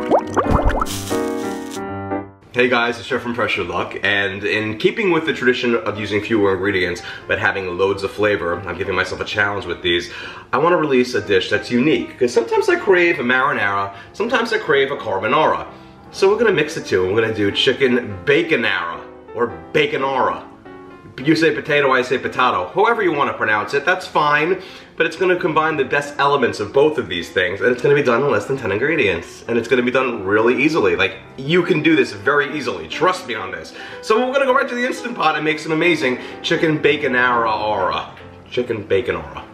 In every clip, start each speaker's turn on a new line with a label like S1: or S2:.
S1: Hey guys, it's Chef from Pressure Luck, and in keeping with the tradition of using fewer ingredients but having loads of flavor, I'm giving myself a challenge with these. I want to release a dish that's unique, because sometimes I crave a marinara, sometimes I crave a carbonara. So we're going to mix the two, and we're going to do chicken baconara, or baconara. You say potato, I say potato. However you want to pronounce it, that's fine. But it's going to combine the best elements of both of these things, and it's going to be done in less than 10 ingredients. And it's going to be done really easily. Like, you can do this very easily. Trust me on this. So we're going to go right to the Instant Pot and make some amazing chicken baconara. Chicken baconara.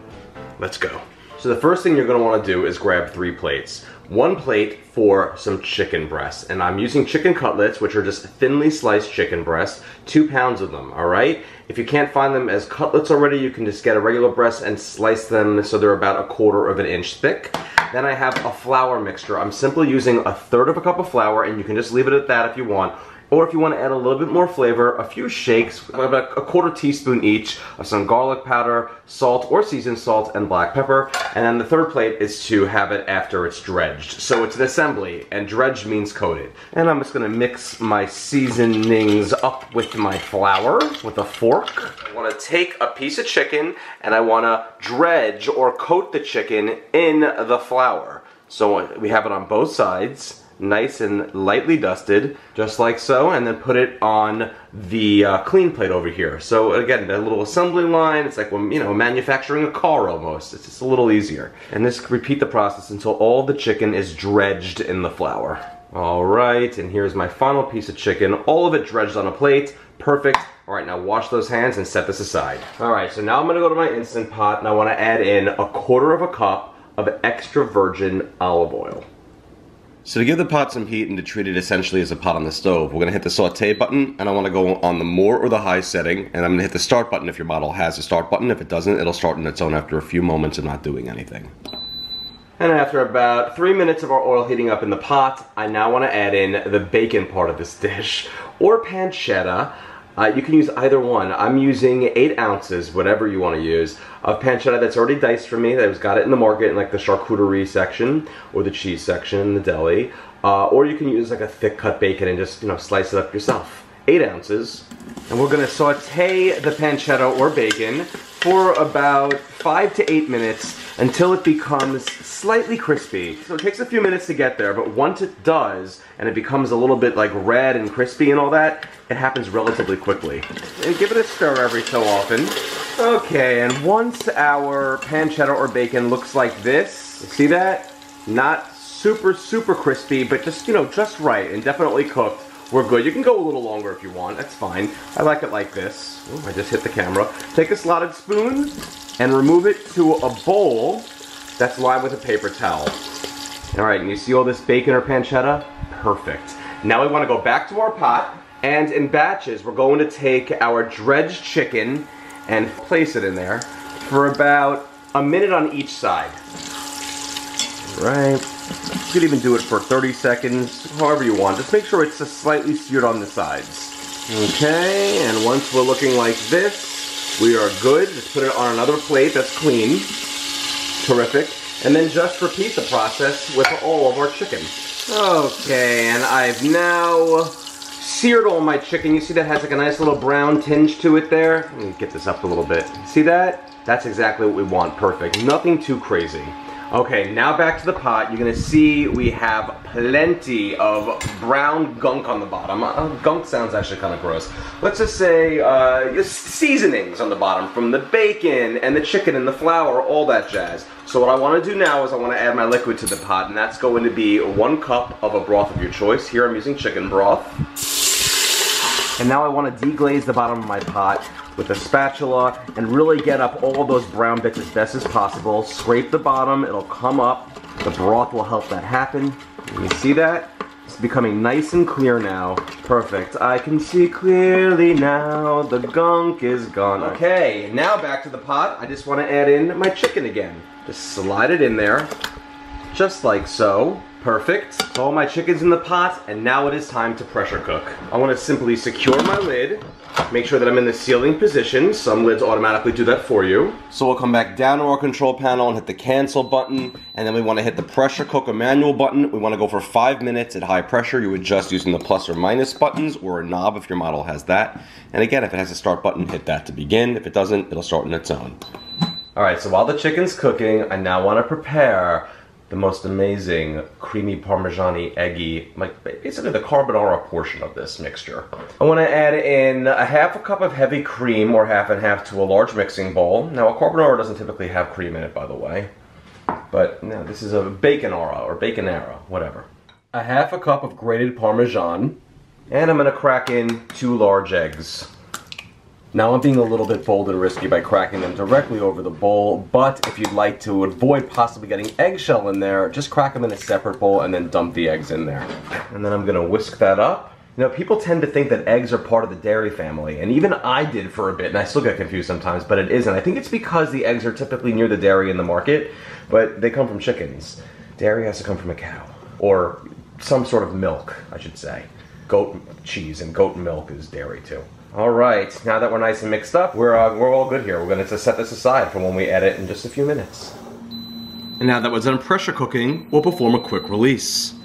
S1: Let's go. So the first thing you're going to want to do is grab 3 plates. 1 plate for some chicken breasts, and I'm using chicken cutlets, which are just thinly sliced chicken breasts, 2 pounds of them, alright? If you can't find them as cutlets already, you can just get a regular breast and slice them so they're about 1/4 of an inch thick. Then I have a flour mixture. I'm simply using 1/3 cup of flour, and you can just leave it at that if you want. Or if you want to add a little bit more flavor, a few shakes, about 1/4 teaspoon each of some garlic powder, salt or seasoned salt, and black pepper. And then the 3rd plate is to have it after it's dredged. So it's an assembly, and dredged means coated. And I'm just going to mix my seasonings up with my flour with a fork. I want to take a piece of chicken, and I want to dredge or coat the chicken in the flour. So we have it on both sides. Nice and lightly dusted, just like so, and then put it on the clean plate over here. So again, that little assembly line, it's like, you know, manufacturing a car almost. It's just a little easier. And just repeat the process until all the chicken is dredged in the flour. Alright, and here's my final piece of chicken, all of it dredged on a plate. Perfect. Alright, now wash those hands and set this aside. Alright, so now I'm gonna go to my Instant Pot, and I wanna add in 1/4 cup of extra virgin olive oil. So to give the pot some heat and to treat it essentially as a pot on the stove, we're going to hit the saute button, and I want to go on the more or the high setting, and I'm going to hit the start button if your model has a start button. If it doesn't, it'll start on its own after a few moments of not doing anything. And after about 3 minutes of our oil heating up in the pot, I now want to add in the bacon part of this dish, or pancetta. You can use either one. I'm using 8 ounces, whatever you want to use, of pancetta that's already diced for me. I've got it in the market in like the charcuterie section or the cheese section in the deli. Or you can use like a thick cut bacon and just, you know, slice it up yourself. 8 ounces. And we're going to saute the pancetta or bacon for about 5 to 8 minutes until it becomes slightly crispy. So it takes a few minutes to get there, but once it does, and it becomes a little bit like red and crispy and all that, it happens relatively quickly. And give it a stir every so often. Okay, and once our pancetta or bacon looks like this, you see that? Not super crispy, but just, you know, just right and definitely cooked. We're good. You can go a little longer if you want. That's fine. I like it like this. Ooh, I just hit the camera. Take a slotted spoon and remove it to a bowl that's lined with a paper towel. Alright, and you see all this bacon or pancetta? Perfect. Now we want to go back to our pot, and in batches we're going to take our dredged chicken and place it in there for about a minute on each side. Right. You could even do it for 30 seconds, however you want. Just make sure it's just slightly seared on the sides. Okay, and once we're looking like this, we are good. Just put it on another plate that's clean. Terrific. And then just repeat the process with all of our chicken. Okay, and I've now seared all my chicken. You see that has like a nice little brown tinge to it there? Let me get this up a little bit. See that? That's exactly what we want. Perfect. Nothing too crazy. Okay, now back to the pot. You're gonna see we have plenty of brown gunk on the bottom. Gunk sounds actually kind of gross. Let's just say seasonings on the bottom from the bacon and the chicken and the flour, all that jazz. So what I want to do now is I want to add my liquid to the pot, and that's going to be 1 cup of a broth of your choice. Here I'm using chicken broth. And now I want to deglaze the bottom of my pot with a spatula and really get up all those brown bits as best as possible. Scrape the bottom, it'll come up. The broth will help that happen. You see that? It's becoming nice and clear now. Perfect. I can see clearly now. The gunk is gone. Okay, now back to the pot. I just want to add in my chicken again. Just slide it in there, just like so. Perfect. So all my chicken's in the pot, and now it is time to pressure cook. I want to simply secure my lid, make sure that I'm in the sealing position. Some lids automatically do that for you. So we'll come back down to our control panel and hit the cancel button, and then we want to hit the pressure cooker manual button. We want to go for 5 minutes at high pressure. You adjust using the plus or minus buttons, or a knob if your model has that. And again, if it has a start button, hit that to begin. If it doesn't, it'll start on its own. Alright, so while the chicken's cooking, I now want to prepare the most amazing creamy parmesan-y, eggy, like basically the carbonara portion of this mixture. I want to add in a half a cup of heavy cream, or half and half, to a large mixing bowl. Now, a carbonara doesn't typically have cream in it, by the way, but no, this is a baconara or baconara, whatever. A half a cup of grated parmesan, and I'm going to crack in 2 large eggs. Now I'm being a little bit bold and risky by cracking them directly over the bowl, but if you'd like to avoid possibly getting eggshell in there, just crack them in a separate bowl and then dump the eggs in there. And then I'm gonna whisk that up. You know, people tend to think that eggs are part of the dairy family, and even I did for a bit, and I still get confused sometimes, but it isn't. I think it's because the eggs are typically near the dairy in the market, but they come from chickens. Dairy has to come from a cow, or some sort of milk, I should say. Goat cheese and goat milk is dairy too. Alright, now that we're nice and mixed up, we're all good here. We're going to set this aside for when we edit in just a few minutes. And now that we're done pressure cooking, we'll perform a quick release.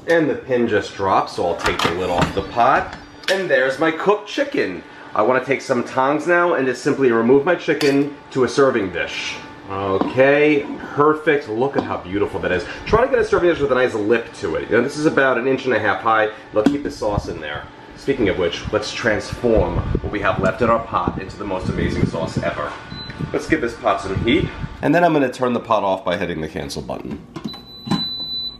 S1: And the pin just dropped, so I'll take the lid off the pot. And there's my cooked chicken. I want to take some tongs now and just simply remove my chicken to a serving dish. Okay, perfect. Look at how beautiful that is. Try to get a serving dish with a nice lip to it. You know, this is about 1.5 inches high. It'll keep the sauce in there. Speaking of which, let's transform what we have left in our pot into the most amazing sauce ever. Let's give this pot some heat. And then I'm going to turn the pot off by hitting the cancel button.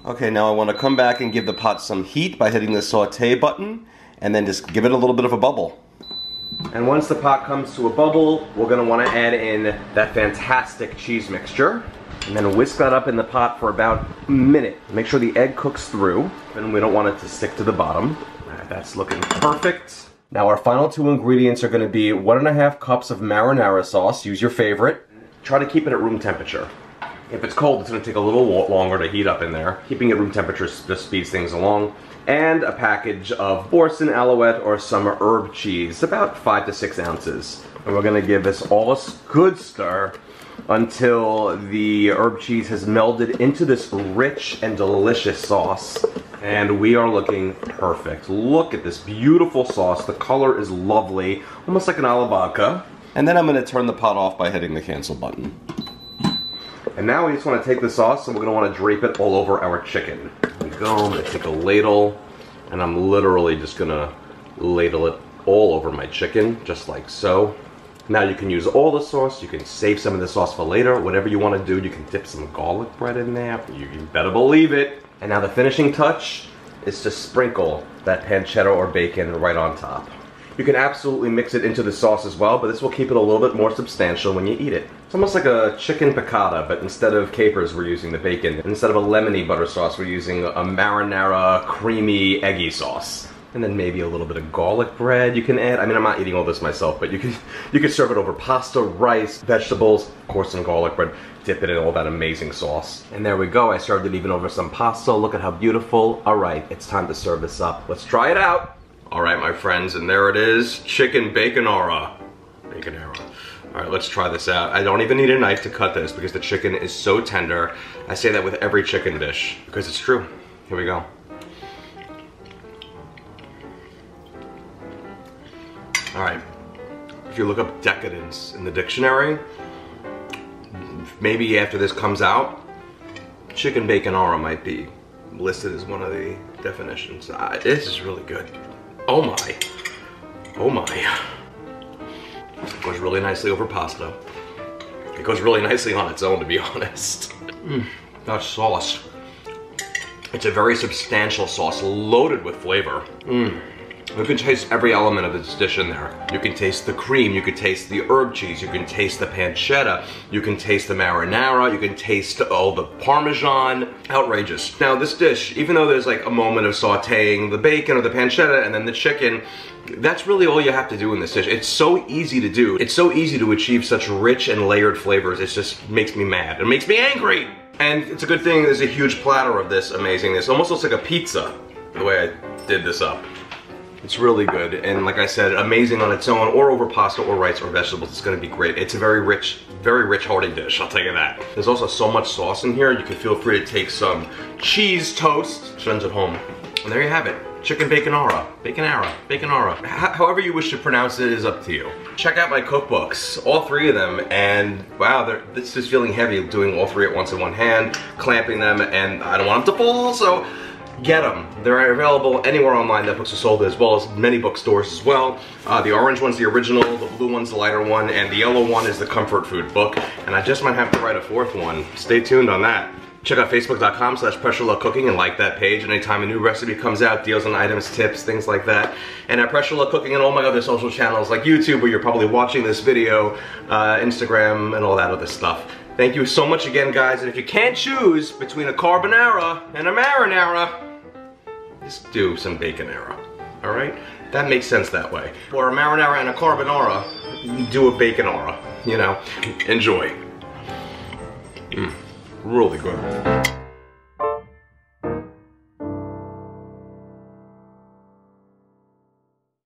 S1: Okay, now I want to come back and give the pot some heat by hitting the saute button, and then just give it a little bit of a bubble. And once the pot comes to a bubble, we're going to want to add in that fantastic cheese mixture. And then whisk that up in the pot for about a minute. Make sure the egg cooks through, and we don't want it to stick to the bottom. That's looking perfect. Now our final 2 ingredients are going to be 1.5 cups of marinara sauce. Use your favorite. Try to keep it at room temperature. If it's cold, it's going to take a little longer to heat up in there. Keeping it at room temperature just speeds things along. And a package of Boursin, Alouette, or summer herb cheese, about 5 to 6 ounces. And we're going to give this all a good stir until the herb cheese has melded into this rich and delicious sauce. And we are looking perfect. Look at this beautiful sauce. The color is lovely, almost like an alla vodka. And then I'm going to turn the pot off by hitting the cancel button. And now we just want to take the sauce and we're going to want to drape it all over our chicken. Here we go. I'm going to take a ladle and I'm literally just going to ladle it all over my chicken, just like so. Now you can use all the sauce, you can save some of the sauce for later, whatever you want to do. You can dip some garlic bread in there, you better believe it. And now the finishing touch is to sprinkle that pancetta or bacon right on top. You can absolutely mix it into the sauce as well, but this will keep it a little bit more substantial when you eat it. It's almost like a chicken piccata, but instead of capers we're using the bacon. And instead of a lemony butter sauce we're using a marinara creamy eggy sauce. And then maybe a little bit of garlic bread you can add. I mean, I'm not eating all this myself, but you could serve it over pasta, rice, vegetables, of course some garlic bread. Dip it in all that amazing sauce. And there we go, I served it even over some pasta. Look at how beautiful. Alright, it's time to serve this up. Let's try it out. Alright, my friends, and there it is. Chicken Baconara. Alright, let's try this out. I don't even need a knife to cut this because the chicken is so tender. I say that with every chicken dish because it's true. Here we go. Alright, if you look up decadence in the dictionary, maybe after this comes out, chicken baconara might be listed as one of the definitions. This is really good. Oh my. Oh my. It goes really nicely over pasta. It goes really nicely on its own, to be honest. That sauce. It's a very substantial sauce, loaded with flavor. You can taste every element of this dish in there. You can taste the cream, you can taste the herb cheese, you can taste the pancetta, you can taste the marinara, you can taste all the parmesan. Outrageous. Now this dish, even though there's like a moment of sauteing the bacon or the pancetta and then the chicken, that's really all you have to do in this dish. It's so easy to do. It's so easy to achieve such rich and layered flavors. It just makes me mad. It makes me angry. And it's a good thing there's a huge platter of this amazingness. It almost looks like a pizza, the way I did this up. It's really good, and like I said, amazing on its own, or over pasta or rice or vegetables. It's gonna be great. It's a very rich, hearty dish, I'll tell you that. There's also so much sauce in here, you can feel free to take some cheese toast, sends it home. And there you have it. Chicken Baconara. Baconara. However you wish to pronounce it is up to you. Check out my cookbooks, all 3 of them, and wow, this is feeling heavy doing all 3 at once in one hand, clamping them, and I don't want them to fall, so get them. They're available anywhere online that books are sold, as well as many bookstores as well. The orange one's the original, the blue one's the lighter one, and the yellow one is the comfort food book. And I just might have to write a 4th one. Stay tuned on that. Check out facebook.com/PressureLuckCooking and like that page. Anytime a new recipe comes out, deals on items, tips, things like that. And at Pressure Luck Cooking and all my other social channels like YouTube, where you're probably watching this video, Instagram, and all that other stuff. Thank you so much again, guys. And if you can't choose between a carbonara and a marinara, just do some baconara, all right? That makes sense that way. Or a marinara and a carbonara, do a baconara, you know? Enjoy. Really good.